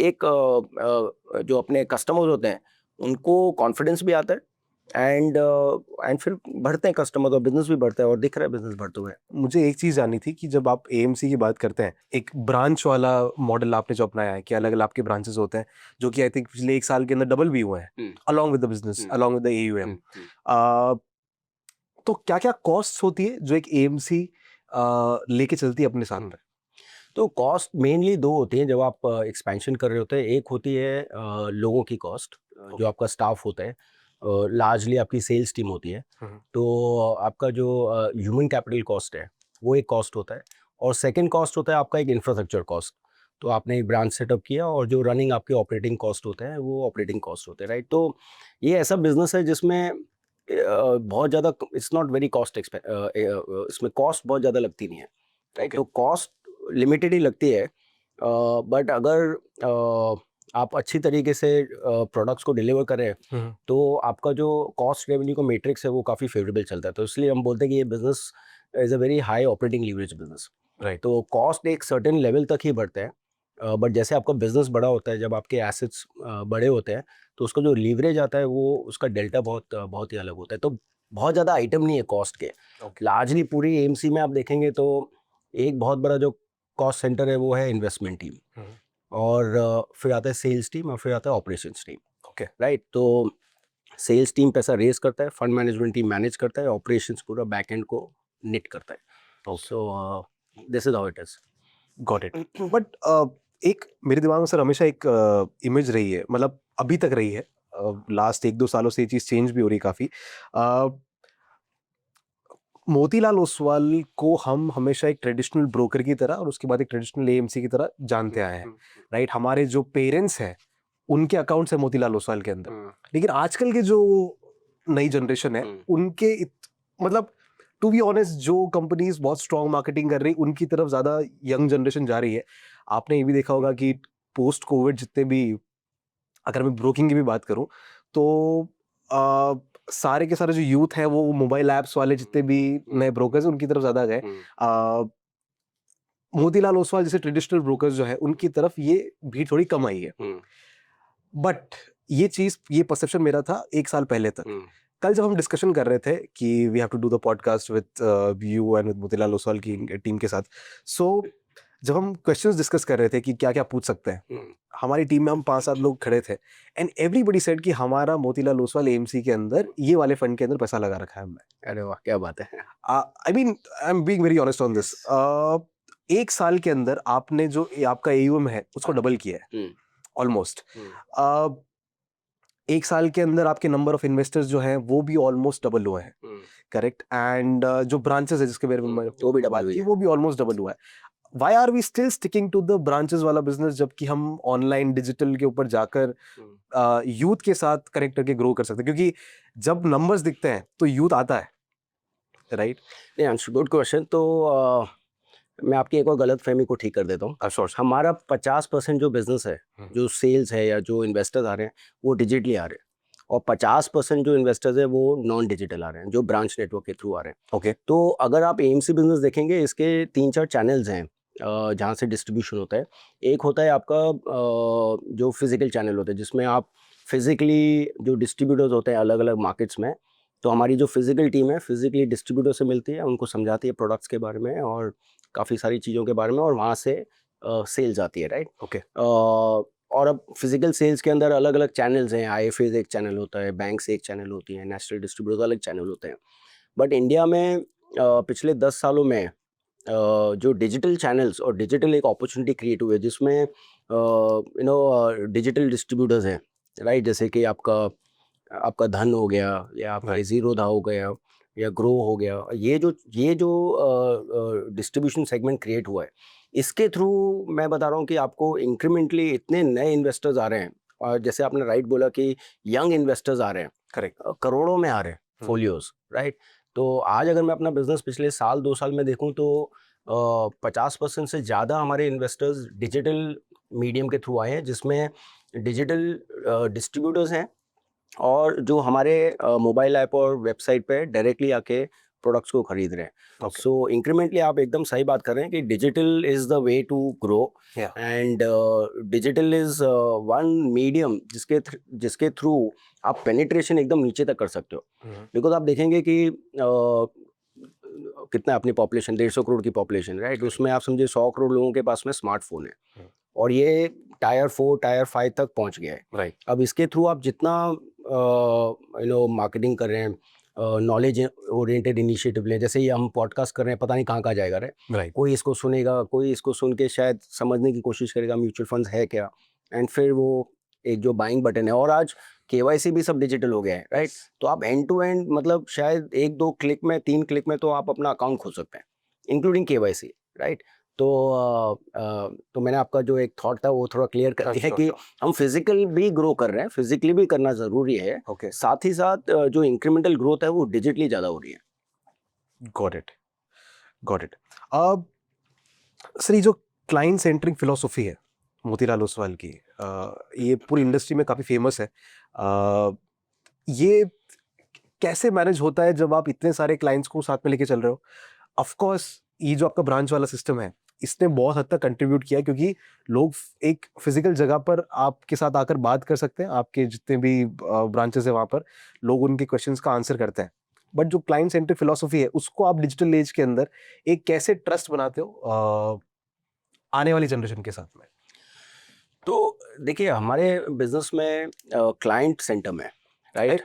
जो अपने कस्टमर्स होते हैं उनको कॉन्फिडेंस भी आता है, एंड फिर बढ़ते हैं कस्टमर, और बिजनेस भी बढ़ता है, और दिख रहा है बिजनेस बढ़ते हुए।
मुझे एक चीज जाननी थी कि जब आप एएमसी की बात करते हैं, एक ब्रांच वाला मॉडल आपने जो अपनाया है कि अलग अलग आपके ब्रांचेस होते हैं, जो कि आई थिंक पिछले एक साल के अंदर डबल भी हुए हैं along with the business, along with the AUM, तो क्या क्या कॉस्ट होती है जो एक एएमसी लेके चलती है अपने साथ में?
तो कॉस्ट मेनली दो होती हैं जब आप एक्सपेंशन कर रहे होते हैं। एक होती है लोगों की कॉस्ट, जो आपका स्टाफ होता है, लार्जली आपकी सेल्स टीम होती है, तो आपका जो ह्यूमन कैपिटल कॉस्ट है वो एक कॉस्ट होता है, और सेकंड कॉस्ट होता है आपका एक इंफ्रास्ट्रक्चर कॉस्ट। तो आपने एक ब्रांच सेटअप किया, और जो रनिंग आपके ऑपरेटिंग कॉस्ट होते हैं वो ऑपरेटिंग कॉस्ट होते हैं, राइट। तो ये ऐसा बिजनेस है जिसमें बहुत ज़्यादा, इट्स नॉट वेरी कॉस्ट, इसमें कॉस्ट बहुत ज़्यादा लगती नहीं है, राइट।
Okay.
तो कॉस्ट लिमिटेड ही लगती है, बट अगर आप अच्छी तरीके से प्रोडक्ट्स को डिलीवर करें तो आपका जो कॉस्ट रेवेन्यू का मैट्रिक्स है वो काफ़ी फेवरेबल चलता है। तो इसलिए हम बोलते हैं कि ये business is a very high operating leverage business,
right
तो कॉस्ट एक सर्टेन लेवल तक ही बढ़ता है, बट जैसे आपका बिजनेस बड़ा होता है, जब आपके एसेट्स बड़े होते हैं, तो उसका जो लीवरेज आता है वो उसका डेल्टा बहुत ही अलग होता है। तो बहुत ज़्यादा आइटम नहीं है कॉस्ट के,
Okay.
लार्जली पूरी एएमसी में आप देखेंगे तो एक बहुत बड़ा जो कॉस्ट सेंटर है वो है इन्वेस्टमेंट टीम, और फिर आता है सेल्स टीम, और फिर आता है ऑपरेशंस टीम,
ओके
राइट। तो सेल्स टीम पैसा रेज करता है, फंड मैनेजमेंट टीम मैनेज करता है, ऑपरेशंस पूरा बैक एंड को निट करता है। So this is how it is.
Got it. But एक मेरे दिमाग में सर हमेशा एक इमेज रही है, मतलब अभी तक रही है, लास्ट एक दो सालों से ये चीज चेंज भी हो रही है काफी। मोतीलाल ओसवाल को हम हमेशा एक ट्रेडिशनल ब्रोकर की तरह और उसके बाद एक ट्रेडिशनल एएमसी की तरह जानते आए हैं, राइट। हमारे जो पेरेंट्स हैं उनके अकाउंट्स है मोतीलाल ओसवाल के अंदर, लेकिन आजकल के जो नई जनरेशन है उनके मतलब टू बी ऑनेस्ट जो कंपनीज बहुत स्ट्रॉन्ग मार्केटिंग कर रही उनकी तरफ ज्यादा यंग जनरेशन जा रही है। आपने ये भी देखा होगा कि पोस्ट कोविड जितने भी, अगर मैं ब्रोकिंग की भी बात करूं तो सारे के सारे जो यूथ है वो मोबाइल ऐप्स वाले जितने भी नए ब्रोकर्स उनकी तरफ ज्यादा गए। मोतीलाल ओसवाल जैसे ट्रेडिशनल ब्रोकर्स जो है उनकी तरफ ये भीड़ थोड़ी कम आई है। बट ये परसेप्शन मेरा था एक साल पहले तक। कल जब हम डिस्कशन कर रहे थे कि we have to do the podcast with you and with Motilal Oswal की टीम के साथ, सो जब हम क्वेश्चंस डिस्कस कर रहे थे कि क्या क्या पूछ सकते हैं, हमारी टीम में हम 5-7 लोग खड़े थे एंड एवरीबॉडी सेड कि हमारा मोतीलाल ओसवाल एएमसी के अंदर ये वाले फंड के अंदर पैसा लगा रखा है हमने।
अरे वाह, क्या बात है।
I mean I am being very honest on this. एक साल के अंदर आपने जो आपका एयूएम है उसको डबल किया है ऑलमोस्ट। एक साल के अंदर आपके नंबर ऑफ इन्वेस्टर्स जो हैं वो भी ऑलमोस्ट डबल हुए हैं, करेक्ट। एंड जो ब्रांचेस है जिसके बारे में
वो भी डबल हुई है।
वो भी ऑलमोस्ट डबल हुआ है। Why are we still sticking to the branches वाला बिजनेस जबकि हम ऑनलाइन डिजिटल के ऊपर जाकर यूथ के साथ कनेक्ट करके ग्रो कर सकते हैं? क्योंकि जब नंबर्स दिखते हैं तो यूथ आता है, राइट?
Good question. तो मैं आपकी एक और गलत फहमी को ठीक कर देता हूँ। हमारा 50% जो बिजनेस है, जो सेल्स है या जो इन्वेस्टर्स आ रहे हैं वो डिजिटली आ रहे हैं, और 50% जो इन्वेस्टर्स है वो नॉन डिजिटल आ रहे हैं, जो ब्रांच नेटवर्क के थ्रू आ रहे हैं।
ओके
तो अगर आप एएमसी बिजनेस देखेंगे, इसके 3-4 चैनल्स हैं जहाँ से डिस्ट्रीब्यूशन होता है। एक होता है आपका जो फिजिकल चैनल होता है, जिसमें आप फिजिकली जो डिस्ट्रीब्यूटर्स होते हैं अलग अलग मार्केट्स में, तो हमारी जो फिजिकल टीम है फिजिकली डिस्ट्रीब्यूटर से मिलती है, उनको समझाती है प्रोडक्ट्स के बारे में और काफ़ी सारी चीज़ों के बारे में, और वहाँ से सेल्स आती है, राइट।
ओके
और अब फिजिकल सेल्स के अंदर अलग अलग चैनल्स हैं, आईएफएस एक चैनल होता है, बैंक से एक चैनल होती है, नेशनल डिस्ट्रीब्यूटर्स अलग चैनल होते हैं। बट इंडिया में पिछले 10 सालों में जो डिजिटल चैनल्स और डिजिटल एक अपॉर्चुनिटी क्रिएट हुई है, जिसमें डिजिटल डिस्ट्रीब्यूटर्स हैं, राइट। जैसे कि आपका धन हो गया, या आपका ज़ीरोधा हो गया, या ग्रो हो गया। ये जो डिस्ट्रीब्यूशन सेगमेंट क्रिएट हुआ है, इसके थ्रू मैं बता रहा हूँ कि आपको इंक्रीमेंटली इतने नए इन्वेस्टर्स आ रहे हैं, और जैसे आपने राइट बोला कि यंग इन्वेस्टर्स आ रहे हैं,
करेक्ट
करोड़ों में आ रहे हैं फोलियोज, राइट। तो आज अगर मैं अपना बिजनेस पिछले साल 2 साल में देखूं तो 50% से ज़्यादा हमारे इन्वेस्टर्स डिजिटल मीडियम के थ्रू आए हैं, जिसमें डिजिटल डिस्ट्रीब्यूटर्स हैं और जो हमारे मोबाइल ऐप और वेबसाइट पे डायरेक्टली आके प्रोडक्ट्स को खरीद रहे हैं।
Okay.
सो इंक्रीमेंटली आप एकदम सही बात कर रहे हैं कि digital is the way to grow
Yeah.
And digital is one medium जिसके थ्रू आप पेनिट्रेशन एकदम नीचे तक कर सकते हो। बिकॉज आप देखेंगे कि कितना अपनी पॉपुलेशन 150 करोड़ की पॉपुलेशन, राइट, उसमें आप समझिए 100 करोड़ लोगों के पास में स्मार्टफोन है और ये टायर 4 टायर 5 तक पहुंच गया है।
राइट
अब इसके थ्रू आप जितना मार्केटिंग कर रहे हैं, नॉलेज ओरिएंटेड इनिशिएटिव लें, जैसे ये हम पॉडकास्ट कर रहे हैं, पता नहीं कहाँ कहाँ जाएगा, राइट,
राइट
कोई इसको सुनेगा, कोई इसको सुन के शायद समझने की कोशिश करेगा म्यूचुअल फंड्स है क्या, एंड फिर वो एक जो बाइंग बटन है, और आज केवाईसी भी सब डिजिटल हो गया है, राइट, तो आप एंड टू एंड मतलब शायद 1-2 क्लिक में 3 क्लिक में तो आप अपना अकाउंट खोल सकते हैं, इंक्लूडिंग केवाईसी, राइट। तो मैंने आपका जो एक थॉट था वो थोड़ा क्लियर कर दिया कि हम फिजिकल भी ग्रो कर रहे हैं, फिजिकली भी करना ज़रूरी है,
ओके
साथ ही साथ जो इंक्रीमेंटल ग्रोथ है वो डिजिटली ज़्यादा हो रही है।
गॉट इट अब सर, ये जो क्लाइंट सेंट्रिक फिलोसफी है मोतीलाल ओसवाल की, ये पूरी इंडस्ट्री में काफ़ी फेमस है। ये कैसे मैनेज होता है जब आप इतने सारे क्लाइंट्स को साथ में लेके चल रहे हो? ऑफ कोर्स ये जो आपका ब्रांच वाला सिस्टम है, इसने बहुत हद तक कंट्रीब्यूट किया है, क्योंकि लोग एक फिजिकल जगह पर आपके साथ आकर बात कर सकते हैं, आपके जितने भी ब्रांचेस है वहाँ पर लोग उनके क्वेश्चंस का आंसर करते हैं। बट जो क्लाइंट सेंट्रिक फिलोसफी है, उसको आप डिजिटल एज के अंदर एक कैसे ट्रस्ट बनाते हो आने वाली जनरेशन के साथ में?
तो देखिए हमारे बिजनेस में क्लाइंट सेंटर में, राइट,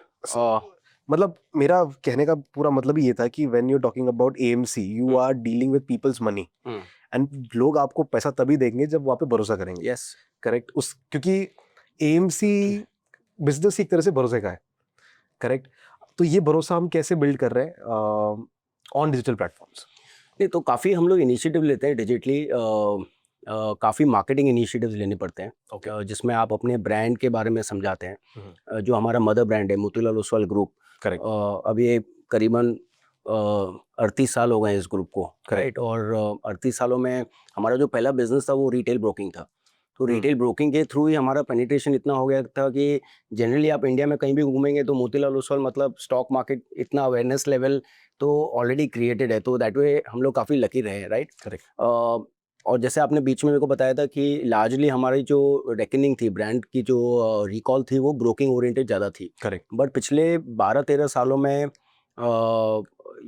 मतलब मेरा कहने का पूरा मतलब ही ये था कि when you talking about AMC, you are dealing with people's money, and लोग आपको पैसा तभी देंगे जब वहाँ पे भरोसा करेंगे।
Yes,
correct. उस क्योंकि एएमसी बिजनेस एक तरह से भरोसे का है। करेक्ट। तो ये भरोसा हम कैसे बिल्ड कर रहे हैं ऑन डिजिटल प्लेटफॉर्म्स?
नहीं तो काफ़ी हम लोग इनिशिएटिव लेते हैं डिजिटली, काफ़ी मार्केटिंग इनिशिएटिव्स लेने पड़ते हैं, जिसमें आप अपने ब्रांड के बारे में समझाते हैं। जो हमारा मदर ब्रांड है मोतीलाल ओसवाल ग्रुप,
करेक्ट।
अब ये करीबन 38 साल हो गए हैं इस ग्रुप को, राइट, और 38 सालों में हमारा जो पहला बिजनेस था वो रिटेल ब्रोकिंग था। तो रिटेल ब्रोकिंग के थ्रू ही हमारा पेनिट्रेशन इतना हो गया था कि जनरली आप इंडिया में कहीं भी घूमेंगे तो मोतीलाल ओसवाल मतलब स्टॉक मार्केट इतना अवेयरनेस लेवल तो ऑलरेडी क्रिएटेड है, तो दैट वे हम लोग काफ़ी लकी रहे हैं, राइट।
करेक्ट।
और जैसे आपने बीच में मेरे को बताया था कि लार्जली हमारी जो रेकनिंग थी, ब्रांड की जो रिकॉल थी, वो ब्रोकिंग ओरिएंटेड ज़्यादा थी।
करेक्ट।
बट पिछले 12-13 सालों में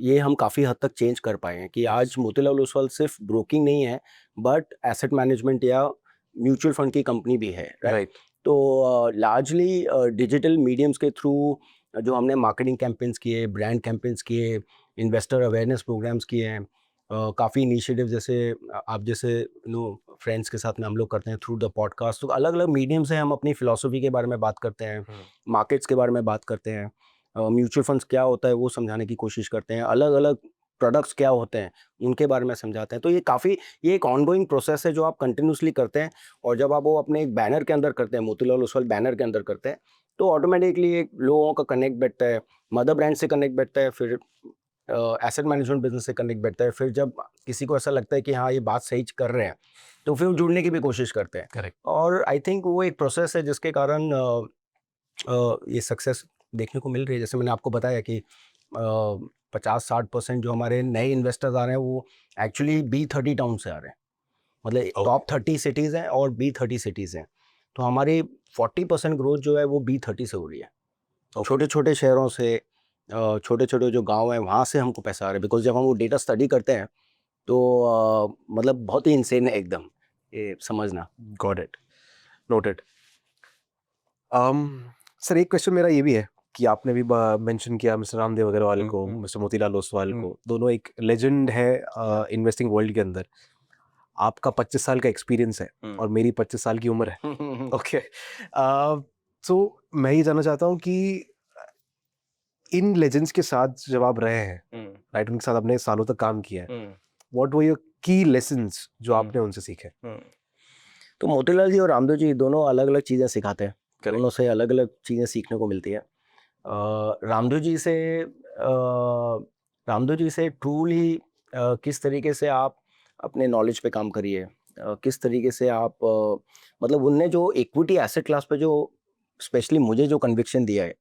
ये हम काफ़ी हद तक चेंज कर पाए हैं कि आज मोतीलाल ओसवाल सिर्फ ब्रोकिंग नहीं है, बट एसेट मैनेजमेंट या म्यूचुअल फंड की कंपनी भी है, राइट। तो लार्जली डिजिटल मीडियम्स के थ्रू जो हमने मार्केटिंग कैंपेन्स किए, ब्रांड कैंपेन्स किए, इन्वेस्टर अवेयरनेस प्रोग्राम्स किए हैं, काफ़ी इनिशिएटिव जैसे आप जैसे फ्रेंड्स के साथ में हम लोग करते हैं थ्रू द पॉडकास्ट। तो अलग अलग मीडियम से हम अपनी फिलॉसफी के बारे में बात करते हैं, मार्केट्स के बारे में बात करते हैं, म्यूचुअल फंड्स क्या होता है वो समझाने की कोशिश करते हैं, अलग अलग प्रोडक्ट्स क्या होते हैं उनके बारे में समझाते हैं। तो ये एक ऑनगोइंग प्रोसेस है जो आप कंटिन्यूसली करते हैं, और जब आप वो अपने एक बैनर के अंदर करते हैं, मोतीलाल ओसवाल बैनर के अंदर करते हैं, तो ऑटोमेटिकली एक लोगों का कनेक्ट बैठता है, मदर ब्रांड से कनेक्ट बैठता है, फिर एसेट मैनेजमेंट बिजनेस से कनेक्ट बैठता है, फिर जब किसी को ऐसा लगता है कि हाँ ये बात सही कर रहे हैं तो फिर वो जुड़ने की भी कोशिश करते हैं।
करेक्ट।
और आई थिंक वो एक प्रोसेस है जिसके कारण ये सक्सेस देखने को मिल रही है। जैसे मैंने आपको बताया कि 50-60% जो हमारे नए इन्वेस्टर्स आ रहे हैं वो एक्चुअली B30 टाउन से आ रहे हैं, मतलब टॉप 30 सिटीज़ हैं और B30 सिटीज़ हैं। तो हमारी 40% ग्रोथ जो है वो B30 से हो रही है, छोटे छोटे शहरों से, छोटे छोटे जो गांव हैं वहाँ से हमको पैसा आ रहा है। बिकॉज जब हम वो डेटा स्टडी करते हैं तो मतलब बहुत ही इंसेन है एकदम ये समझना।
Got it, noted. सर, एक क्वेश्चन मेरा ये भी है कि आपने भी मेंशन किया मिस्टर रामदेव अग्रवाल को, मिस्टर मोतीलाल ओसवाल को, दोनों एक लेजेंड है इन्वेस्टिंग वर्ल्ड के अंदर। आपका 25 साल का एक्सपीरियंस है और मेरी 25 साल की उम्र है। ओके। सो मैं ये जानना चाहता हूँ कि इन लेजेंड्स के साथ जब आप रहे हैं, राइट, उनके साथ आपने सालों तक काम किया है, व्हाट वर योर की लेसन्स जो आपने उनसे सीखे?
तो मोतीलाल जी और रामदेव जी दोनों अलग अलग चीज़ें सिखाते हैं, दोनों से अलग अलग चीज़ें सीखने को मिलती है। रामदेव जी से रामदेव जी से ट्रूली किस तरीके से आप अपने नॉलेज पे काम करिए, किस तरीके से आप मतलब उनने जो इक्विटी एसेट क्लास पे जो स्पेशली मुझे जो कन्विक्शन दिया है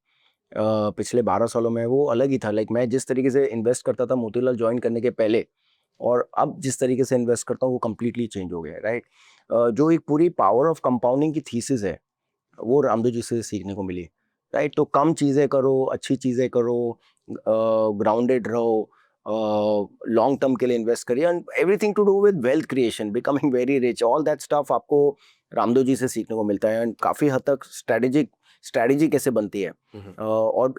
पिछले 12 सालों में, वो अलग ही था। लाइक मैं जिस तरीके से इन्वेस्ट करता था मोतीलाल ज्वाइन करने के पहले और अब जिस तरीके से इन्वेस्ट करता हूँ वो कम्प्लीटली चेंज हो गया है, राइट। जो एक पूरी पावर ऑफ कंपाउंडिंग की थीसिस है वो रामदेव जी से सीखने को मिली, राइट। तो कम चीज़ें करो, अच्छी चीज़ें करो, ग्राउंडेड रहो, लॉन्ग टर्म के लिए इन्वेस्ट करिए, and everything to do with wealth creation, becoming very rich, all that stuff आपको रामदेव जी से सीखने को मिलता है। एंड काफ़ी हद तक स्ट्रैटेजी कैसे बनती है और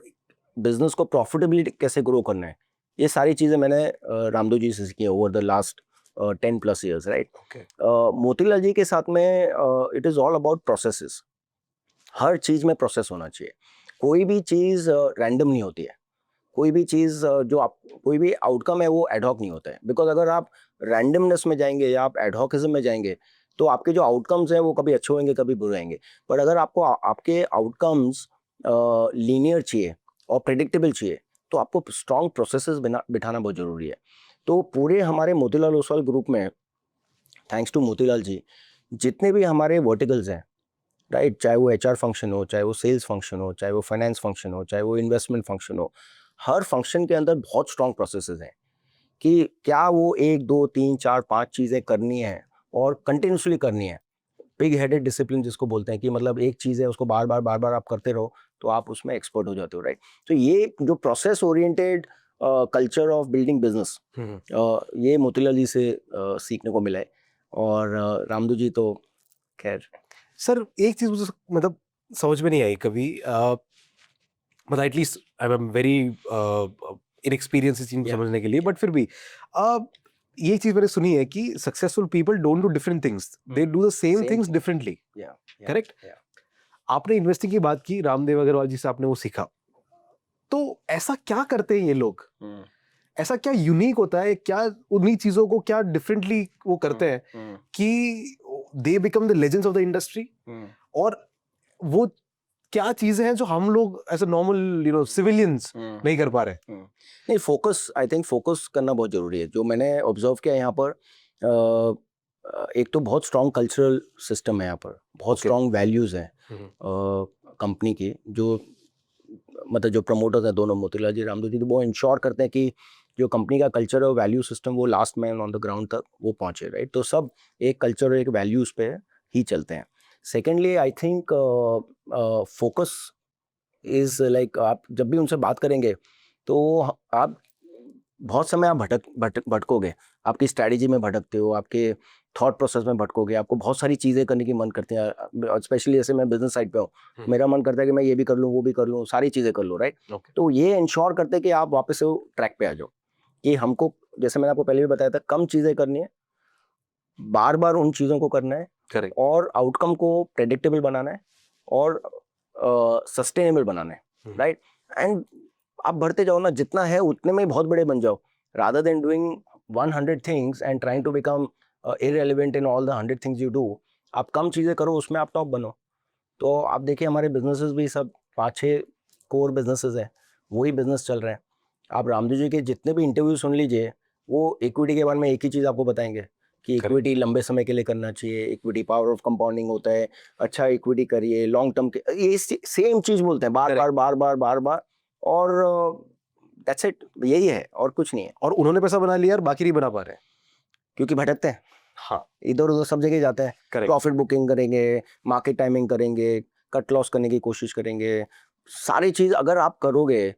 बिजनेस को प्रॉफिटेबली कैसे ग्रो करना है, ये सारी चीज़ें मैंने रामदेव जी से सीखी है over the last 10+ years, right. Motilal ji के साथ में it is all about processes. हर चीज़ में प्रोसेस होना चाहिए। कोई भी चीज़ रैंडम नहीं होती है। कोई भी चीज़ कोई भी आउटकम है वो एडहॉक नहीं होता है। बिकॉज अगर आप रैंडमनेस में जाएंगे या आप एडहॉकिज्म में जाएंगे तो आपके जो आउटकम्स हैं वो कभी अच्छे होंगे कभी बुरे होंगे। पर अगर आपको आपके आउटकम्स लीनियर चाहिए और प्रेडिक्टेबल चाहिए तो आपको स्ट्रॉन्ग प्रोसेसेस बिठाना बहुत ज़रूरी है। तो पूरे हमारे मोतीलाल ओसवाल ग्रुप में थैंक्स टू मोतीलाल जी जितने भी हमारे वर्टिकल्स हैं, राइट, चाहे वो HR फंक्शन हो, चाहे वो सेल्स फंक्शन हो, चाहे वो फाइनेंस फंक्शन हो, चाहे वो इन्वेस्टमेंट फंक्शन हो, हर फंक्शन के अंदर बहुत स्ट्रॉन्ग प्रोसेसेस हैं कि क्या वो 1 2 3 4 5 चीज़ें करनी है और कंटिन्यूसली करनी है। पिग हेडेड डिसिप्लिन जिसको बोलते हैं कि मतलब एक चीज़ है उसको बार बार आप करते रहो तो आप उसमें एक्सपर्ट हो जाते हो, राइट। तो ये जो process oriented culture of building business ये मोतीलाल जी से सीखने को मिला है। और रामदेव जी तो खैर।
सर एक चीज मुझे मतलब समझ में नहीं आई कभी, मतलब at least I am very inexperience इस चीज को
Yeah.
समझने के लिए, बट फिर भी ये चीज मैंने सुनी है कि successful people don't do different things, they do the same
Same
things
thing.
Differently.
Yeah, yeah,
Correct?
yeah.
आपने इन्वेस्टिंग की बात की, रामदेव अग्रवाल जी से आपने वो सीखा, तो ऐसा क्या करते हैं ये लोग,
Hmm.
ऐसा क्या यूनिक होता है, क्या उन्हीं चीजों को क्या डिफरेंटली वो करते हैं
Hmm.
कि they become the legends of the industry,
Hmm.
और वो क्या चीजें हैं जो हम लोग as a normal civilians
Hmm.
नहीं कर पा रहे।
नहीं, फोकस, आई थिंक फोकस करना बहुत ज़रूरी है। जो मैंने ऑब्जर्व किया यहाँ पर एक तो बहुत स्ट्रॉन्ग कल्चरल सिस्टम है यहाँ पर, बहुत
Okay.
स्ट्रॉन्ग वैल्यूज़ हैं कंपनी की। जो मतलब जो प्रमोटर्स हैं दोनों, मोतीलाल जी, रामदेव जी, तो वो इंश्योर करते हैं कि जो कंपनी का कल्चर और वैल्यू सिस्टम वो last man on the ground तक वो पहुँचे, राइट। तो सब एक कल्चर और एक वैल्यूज़ पे ही चलते हैं। Secondly I think focus is like, आप जब भी उनसे बात करेंगे तो आप बहुत समय आप भटकोगे, आपकी स्ट्रैटेजी में भटकते हो, आपके थॉट प्रोसेस में भटकोगे, आपको बहुत सारी चीज़ें करने की मन करती हैं। स्पेशली जैसे मैं बिजनेस साइड पे हूँ, मेरा मन करता है कि मैं ये भी कर लूँ, वो भी कर लूँ, सारी चीज़ें कर लूँ, राइट।
Okay.
तो ये इंश्योर करते हैं कि आप वापस से ट्रैक पे आ जाओ, कि हमको, जैसे मैंने आपको पहले भी बताया था, कम चीज़ें करनी है, बार बार उन चीज़ों को करना है,
करेक्ट।
और आउटकम को प्रेडिक्टेबल बनाना है और सस्टेनेबल बनाना है, राइट। एंड आप बढ़ते जाओ ना, जितना है उतने में ही बहुत बड़े बन जाओ, rather than doing 100 things and trying to become irrelevant in all the 100 things you do. आप कम चीज़ें करो, उसमें आप टॉप बनो। तो आप देखिए हमारे बिजनेसेस भी सब 5-6 कोर बिजनेसेस हैं, वही बिजनेस चल रहे हैं। आप रामदेव जी के जितने भी इंटरव्यू सुन लीजिए, वो इक्विटी के बारे में एक ही चीज़ आपको बताएंगे कि इक्विटी लंबे समय के लिए करना चाहिए, इक्विटी पावर ऑफ कंपाउंडिंग होता है, अच्छा इक्विटी करिए लॉन्ग टर्म के, ये सेम चीज़ बोलते हैं बार बार, और दैट्स इट, यही है और कुछ नहीं है।
और उन्होंने पैसा बना लिया और बाकी नहीं बना पा रहे।
क्योंकि भटकते हैं,
हाँ,
इधर उधर सब जगह जाते हैं।
करेक्ट।
प्रॉफिट बुकिंग करेंगे, मार्केट टाइमिंग करेंगे, कट लॉस करने की कोशिश करेंगे, सारी चीज़ अगर आप करोगे,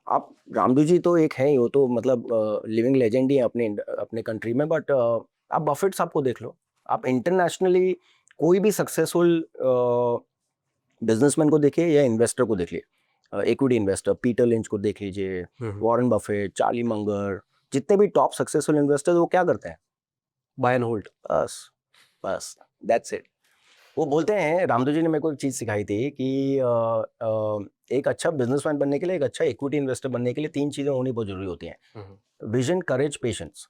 आप, रामदेव जी तो एक है ही, वो तो मतलब लिविंग लेजेंड ही है अपने कंट्री में। बट आप बफेट्स आपको देख लो, आप इंटरनेशनली कोई भी सक्सेसफुल बिजनेसमैन को देखिए या इन्वेस्टर को देखिए, इक्विटी इन्वेस्टर पीटर लिंच को देख लीजिए, वॉरेन बफेट, चार्ली मंगर, जितने भी टॉप सक्सेसफुल इन्वेस्टर्स, वो क्या करते हैं?
Buy and hold.
बस दैट्स इट। वो बोलते हैं, रामदेव जी ने मेरे को एक चीज़ सिखाई थी कि एक अच्छा बिजनेसमैन बनने के लिए, एक अच्छा इक्विटी इन्वेस्टर बनने के लिए 3 चीज़ें होनी बहुत जरूरी होती हैं। विजन, करेज, पेशेंस।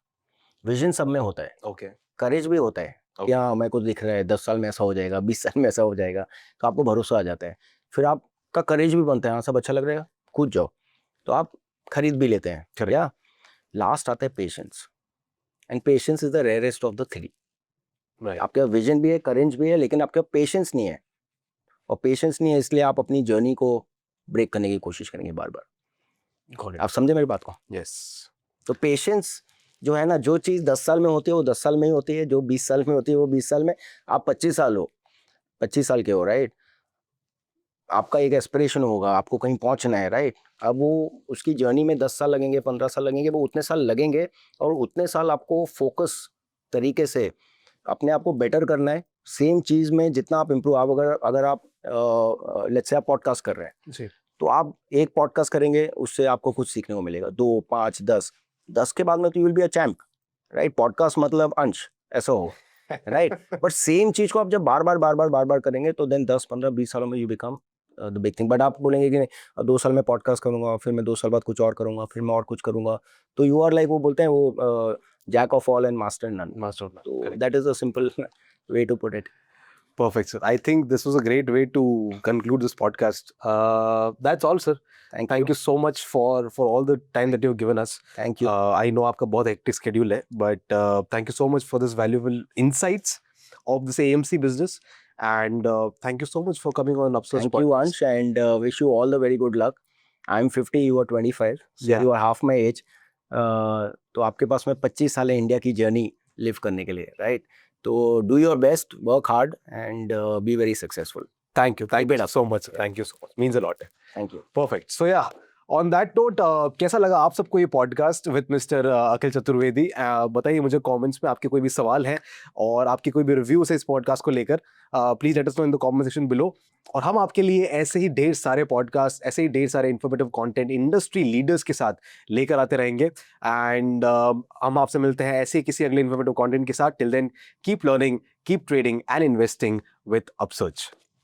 विजन सब में होता है,
ओके।
करेज भी होता है कि हाँ मेरे को दिख रहा है 10 साल में ऐसा हो जाएगा, 20 साल में ऐसा हो जाएगा, तो आपको भरोसा आ जाता है। फिर आपका करेज भी बनता है, हाँ सब अच्छा लग रहा है, कूद जाओ, तो आप खरीद भी लेते हैं।
Correct.
या लास्ट आता है patience, and patience is the rarest of the three.
Right
आपके पास विजन भी है, करेंज भी है, लेकिन आपके पास पेशेंस नहीं है, और पेशेंस नहीं है इसलिए आप अपनी जर्नी को ब्रेक करने की कोशिश करेंगे बार बार।
गॉट
आप समझे मेरी बात को?
इट यस
तो पेशेंस जो है ना, जो चीज़ 10 साल में होती है वो 10 साल में ही होती है, जो 20 साल में होती है वो 20 साल में। आप 25 साल हो, 25 साल के हो, राइट? आपका एक एस्पिरेशन होगा, आपको कहीं पहुंचना है, राइट? अब वो उसकी जर्नी में 10 साल लगेंगे, 15 साल लगेंगे, वो उतने साल लगेंगे, और उतने साल आपको फोकस तरीके से अपने आप को बेटर करना है। सेम चीज़ में जितना आप इम्प्रूव, आप अगर आप लेट्स से आप पॉडकास्ट कर रहे हैं,
जी
तो आप एक पॉडकास्ट करेंगे, उससे आपको कुछ सीखने को मिलेगा, 2, 5, 10 के बाद में तो you will be a champ, right? Podcast मतलब अंश, ऐसा हो, राइट? बट सेम चीज को आप जब बार बार करेंगे, तो देन 10, 15, 20 सालों में you become the big thing. But आप बोलेंगे कि नहीं, 2 साल में पॉडकास्ट करूंगा, फिर मैं 2 साल बाद कुछ और करूंगा, फिर मैं और कुछ करूंगा, तो यू आर लाइक, वो बोलते हैं वो jack of all and master none.
Master
तो that is a simple way to put it.
perfect sir I think this was a great way to conclude this podcast that's all sir thank you so much for all the time that you've given us
thank you.
I know आपका बहुत hectic schedule है but thank you so much for this valuable insights of this AMC business and thank you so much for coming on Upsurge
Thank you, Ansh, and wish you all the very good luck. I'm 50, you are 25, so
Yeah.
you are half my age. तो आपके पास में 25 साल है India की journey live करने के लिए, right? तो do your best, work hard, and be very successful.
thank you
Keep it up.
so much thank you so much means a lot
thank you.
Perfect. So yeah, on that note, कैसा लगा आप सबको ये podcast with mister अखिल चतुर्वेदी? बताइए मुझे comments में आपके कोई भी सवाल हैं और आपके कोई भी रिव्यूज है इस पॉडकास्ट को लेकर, please let us know in the comment section below. और हम आपके लिए ऐसे ही ढेर सारे पॉडकास्ट, ऐसे ही ढेर सारे इन्फॉर्मेटिव कंटेंट इंडस्ट्री लीडर्स के साथ लेकर आते रहेंगे एंड हम आपसे मिलते हैं ऐसे ही किसी अगले इन्फॉर्मेटिव कंटेंट के साथ। Till then keep learning, keep trading and investing with अपसर्च।